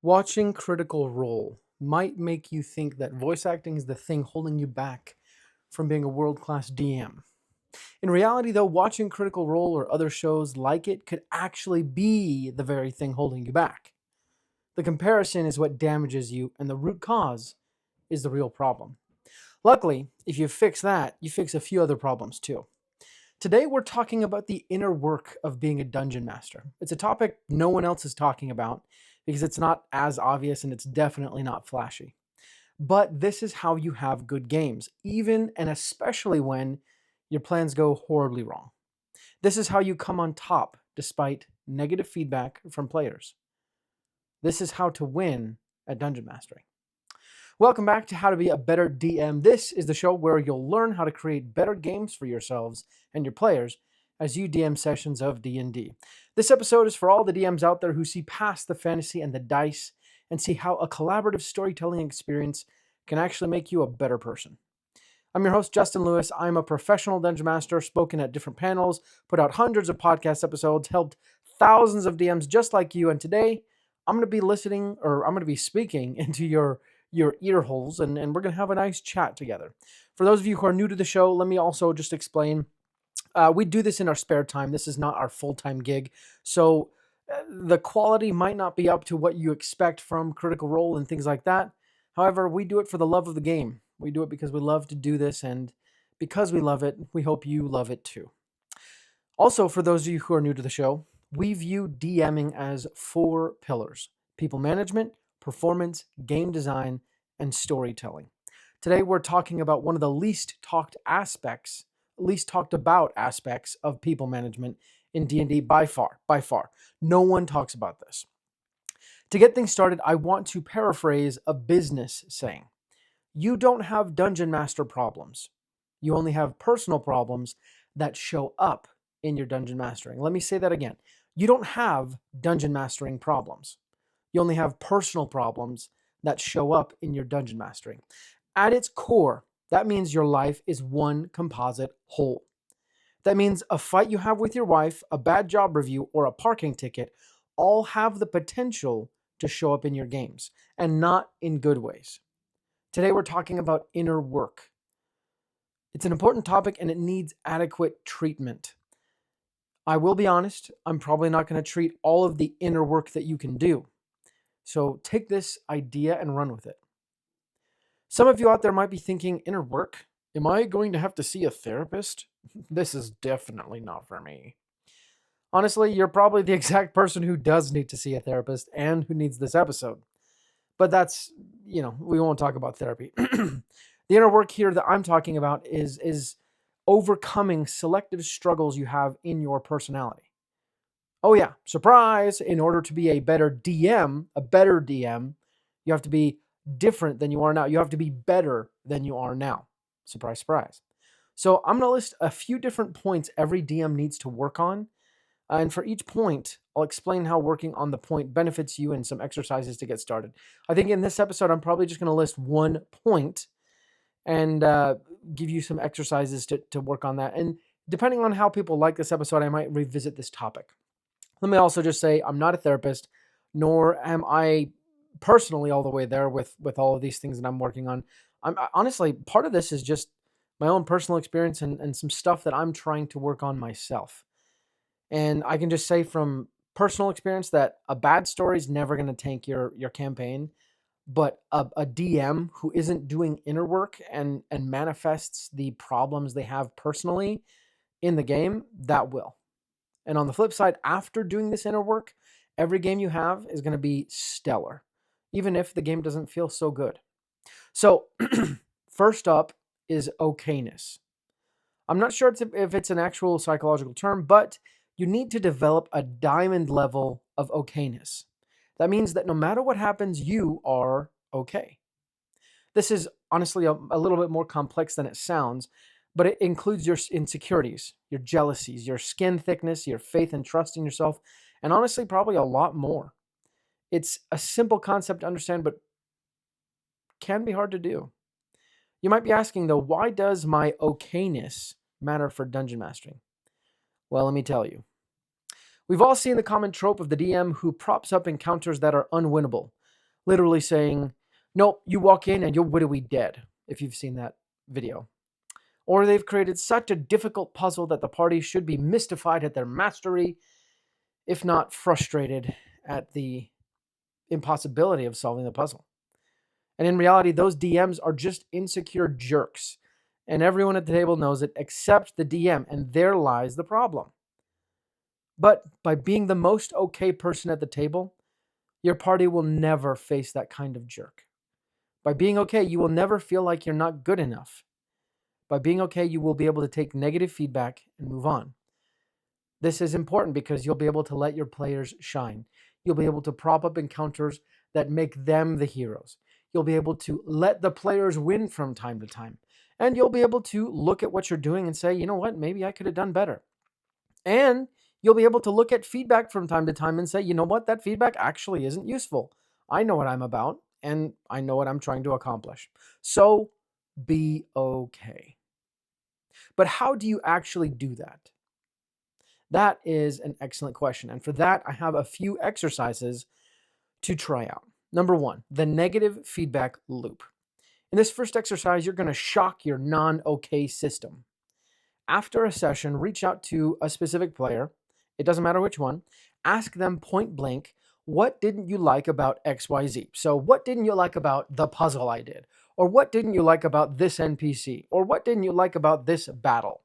Watching Critical Role might make you think that voice acting is the thing holding you back from being a world class DM. In reality, though, watching Critical Role or other shows like it could actually be the very thing holding you back. The comparison is what damages you, and the root cause is the real problem. Luckily, if you fix that, you fix a few other problems too. Today, we're talking about the inner work of being a dungeon master. It's a topic no one else is talking about because it's not as obvious and it's definitely not flashy. But this is how you have good games, even and especially when your plans go horribly wrong. This is how you come on top despite negative feedback from players. This is how to win at dungeon mastering. Welcome back to How to Be a Better DM. This is the show where you'll learn how to create better games for yourselves and your players as you DM sessions of D&D. This episode is for all the DMs out there who see past the fantasy and the dice and see how a collaborative storytelling experience can actually make you a better person. I'm your host, Justin Lewis. I'm a professional dungeon master, spoken at different panels, put out hundreds of podcast episodes, helped thousands of DMs just like you, and today I'm going to be speaking into your ear holes, and we're going to have a nice chat together. For those of you who are new to the show, let me also just explain. We do this in our spare time. This is not our full-time gig. So the quality might not be up to what you expect from Critical Role and things like that. However, we do it for the love of the game. We do it because we love to do this, and because we love it, we hope you love it too. Also, for those of you who are new to the show, we view DMing as 4 pillars: people management, performance, game design, and storytelling. Today, we're talking about one of the least talked about aspects of people management in D&D by far. No one talks about this. To get things started, I want to paraphrase a business saying. You don't have dungeon master problems. You only have personal problems that show up in your dungeon mastering. Let me say that again. You don't have dungeon mastering problems. You only have personal problems that show up in your dungeon mastering. At its core, that means your life is one composite whole. That means a fight you have with your wife, a bad job review, or a parking ticket all have the potential to show up in your games, and not in good ways. Today we're talking about inner work. It's an important topic and it needs adequate treatment. I will be honest, I'm probably not going to treat all of the inner work that you can do. So take this idea and run with it. Some of you out there might be thinking, inner work? Am I going to have to see a therapist? This is definitely not for me. Honestly, you're probably the exact person who does need to see a therapist and who needs this episode. But that's, we won't talk about therapy. The inner work here that I'm talking about is overcoming selective struggles you have in your personality. Oh yeah, surprise! In order to be a better DM, you have to be different than you are now. You have to be better than you are now. Surprise, surprise. So I'm going to list a few different points every DM needs to work on. And for each point, I'll explain how working on the point benefits you and some exercises to get started. I think in this episode, I'm probably just going to list one point and give you some exercises to work on that. And depending on how people like this episode, I might revisit this topic. Let me also just say I'm not a therapist, nor am I personally all the way there with all of these things that I'm working on. Honestly, part of this is just my own personal experience and some stuff that I'm trying to work on myself. And I can just say from personal experience that a bad story is never going to tank your campaign, but a DM who isn't doing inner work and manifests the problems they have personally in the game, that will. And on the flip side, after doing this inner work, every game you have is going to be stellar, even if the game doesn't feel so good. So first up is okness. I'm not sure if it's an actual psychological term, but you need to develop a diamond level of okayness. That means that no matter what happens, you are okay. This is honestly a little bit more complex than it sounds, but it includes your insecurities, your jealousies, your skin thickness, your faith and trust in yourself, and honestly, probably a lot more. It's a simple concept to understand, but can be hard to do. You might be asking, though, why does my okayness matter for dungeon mastering? Well, let me tell you. We've all seen the common trope of the DM who props up encounters that are unwinnable. literally saying, nope, you walk in and you're widowy dead, if you've seen that video. Or they've created such a difficult puzzle that the party should be mystified at their mastery, if not frustrated at the impossibility of solving the puzzle. And in reality, those DMs are just insecure jerks. And everyone at the table knows it except the DM, and there lies the problem. But by being the most okay person at the table, your party will never face that kind of jerk. By being okay, you will never feel like you're not good enough. By being okay, you will be able to take negative feedback and move on. This is important because you'll be able to let your players shine. You'll be able to prop up encounters that make them the heroes. You'll be able to let the players win from time to time. And you'll be able to look at what you're doing and say, you know what, maybe I could have done better. And you'll be able to look at feedback from time to time and say, you know what, that feedback actually isn't useful. I know what I'm about and I know what I'm trying to accomplish. So be okay. But how do you actually do that? That is an excellent question. And for that, I have a few exercises to try out. Number one, the negative feedback loop. In this first exercise, you're going to shock your non-okay system. After a session, reach out to a specific player. It doesn't matter which one. Ask them point blank, what didn't you like about XYZ? So what didn't you like about the puzzle I did? Or what didn't you like about this NPC? Or what didn't you like about this battle?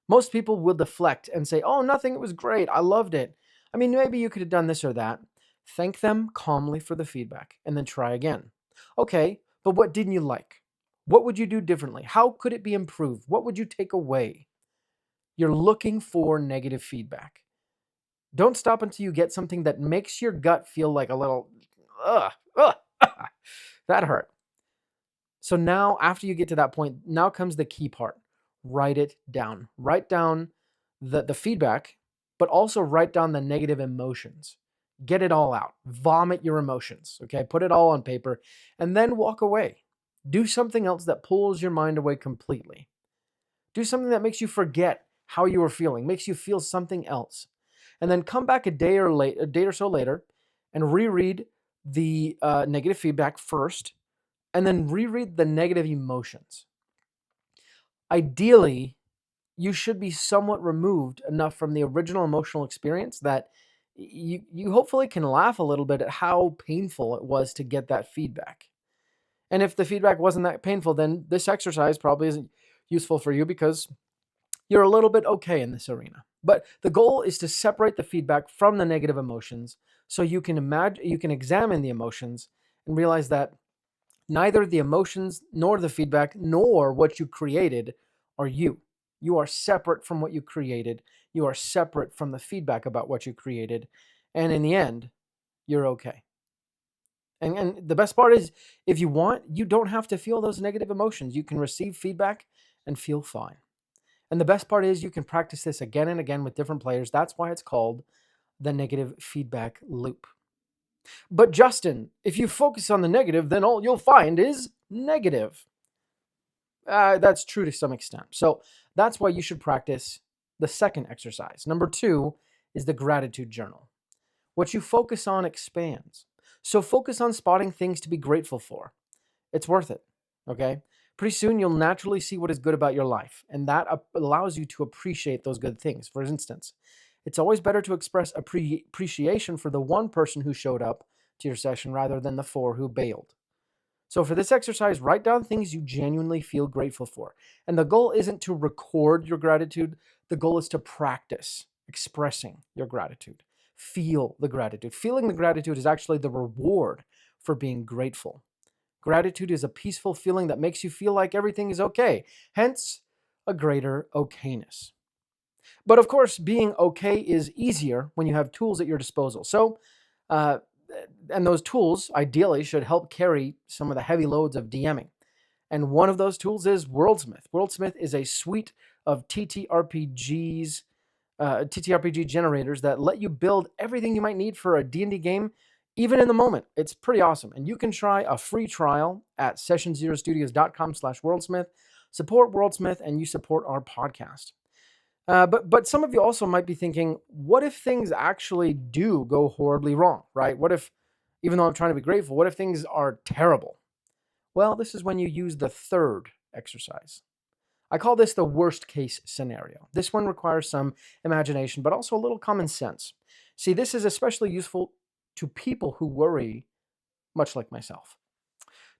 Most people will deflect and say, oh, nothing, it was great, I loved it. I mean, maybe you could have done this or that. Thank them calmly for the feedback and then try again. Okay, but what didn't you like? What would you do differently? How could it be improved? What would you take away? You're looking for negative feedback. Don't stop until you get something that makes your gut feel like a little, ugh, that hurt. So now, after you get to that point, now comes the key part. Write it down. Write down the feedback, but also write down the negative emotions. Get it all out. Vomit your emotions, okay? Put it all on paper, and then walk away. Do something else that pulls your mind away completely. Do something that makes you forget how you were feeling, makes you feel something else. And then come back a day or so later and reread the negative feedback first, and then reread the negative emotions. Ideally, you should be somewhat removed enough from the original emotional experience that you hopefully can laugh a little bit at how painful it was to get that feedback. And if the feedback wasn't that painful, then this exercise probably isn't useful for you because you're a little bit okay in this arena. But the goal is to separate the feedback from the negative emotions so you can examine the emotions and realize that neither the emotions nor the feedback nor what you created are you. You are separate from what you created. You are separate from the feedback about what you created. And in the end, you're okay. And the best part is, if you want, you don't have to feel those negative emotions. You can receive feedback and feel fine. And the best part is you can practice this again and again with different players. That's why it's called the negative feedback loop. But Justin, if you focus on the negative, then all you'll find is negative. That's true to some extent. So that's why you should practice the second exercise. Number 2 is the gratitude journal. What you focus on expands. So focus on spotting things to be grateful for. It's worth it, okay? Pretty soon you'll naturally see what is good about your life, and that allows you to appreciate those good things. For instance, it's always better to express appreciation for the one person who showed up to your session rather than the 4 who bailed. So for this exercise, write down things you genuinely feel grateful for. And the goal isn't to record your gratitude. The goal is to practice expressing your gratitude. Feel the gratitude. Feeling the gratitude is actually the reward for being grateful. Gratitude is a peaceful feeling that makes you feel like everything is okay, hence a greater okayness. But of course, being okay is easier when you have tools at your disposal. So, and those tools ideally should help carry some of the heavy loads of DMing. And one of those tools is Worldsmith. Worldsmith is a suite of TTRPG generators that let you build everything you might need for a D&D game, even in the moment. It's pretty awesome. And you can try a free trial at sessionzerostudios.com/worldsmith. Support Worldsmith and you support our podcast. But some of you also might be thinking, what if things actually do go horribly wrong, right? What if, Even though I'm trying to be grateful, what if things are terrible? Well, this is when you use the third exercise. I call this the worst case scenario. This one requires some imagination, but also a little common sense. See, this is especially useful to people who worry, much like myself.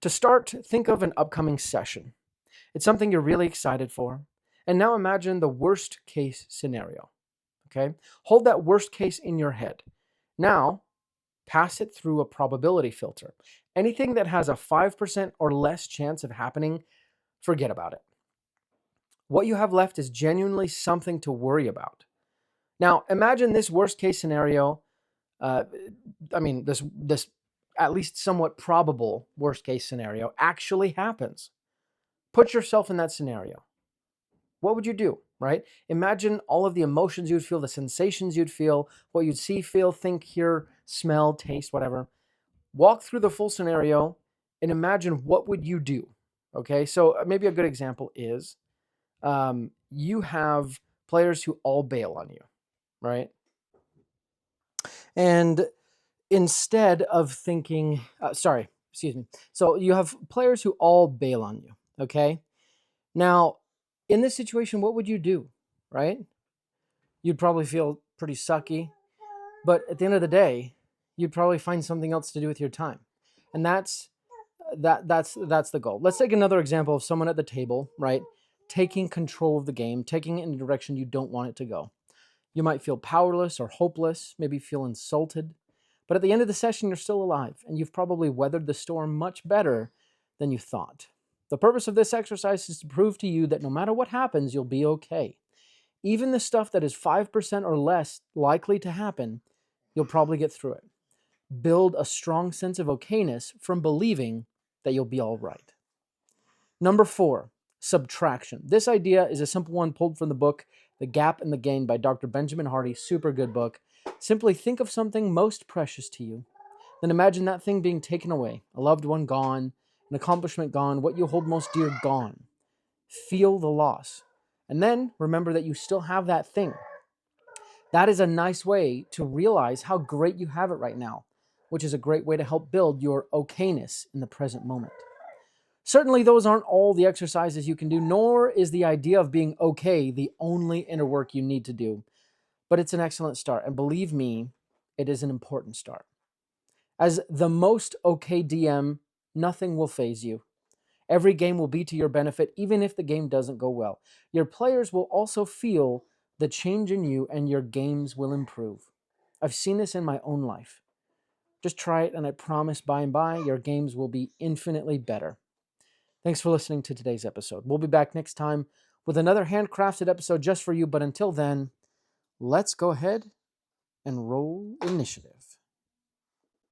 To start, think of an upcoming session. It's something you're really excited for. And now imagine the worst case scenario. Okay? Hold that worst case in your head. Now, pass it through a probability filter. Anything that has a 5% or less chance of happening, forget about it. What you have left is genuinely something to worry about. Now, imagine this worst case scenario. This at least somewhat probable worst case scenario actually happens. Put yourself in that scenario. What would you do, right? Imagine all of the emotions you'd feel, the sensations you'd feel, what you'd see, feel, think, hear, smell, taste, whatever. Walk through the full scenario and imagine what would you do, okay? So maybe a good example is you have players who all bail on you, right? And instead of thinking, so you have players who all bail on you, okay? Now, in this situation, what would you do, right? You'd probably feel pretty sucky, but at the end of the day, you'd probably find something else to do with your time. And that's the goal. Let's take another example of someone at the table, right? Taking control of the game, taking it in a direction you don't want it to go. You might feel powerless or hopeless, maybe feel insulted. But at the end of the session, you're still alive, and you've probably weathered the storm much better than you thought. The purpose of this exercise is to prove to you that no matter what happens, you'll be okay. Even the stuff that is 5% or less likely to happen, you'll probably get through it. Build a strong sense of okayness from believing that you'll be all right. Number 4, subtraction. This idea is a simple one pulled from the book The Gap and the Gain by Dr. Benjamin Hardy. Super good book. Simply think of something most precious to you. Then imagine that thing being taken away, a loved one gone, an accomplishment gone, what you hold most dear gone. Feel the loss. And then remember that you still have that thing. That is a nice way to realize how great you have it right now, which is a great way to help build your okayness in the present moment. Certainly, those aren't all the exercises you can do, nor is the idea of being okay the only inner work you need to do. But it's an excellent start, and believe me, it is an important start. As the most okay DM, nothing will faze you. Every game will be to your benefit, even if the game doesn't go well. Your players will also feel the change in you, and your games will improve. I've seen this in my own life. Just try it, and I promise by and by, your games will be infinitely better. Thanks for listening to today's episode. We'll be back next time with another handcrafted episode just for you. But until then, let's go ahead and roll initiative.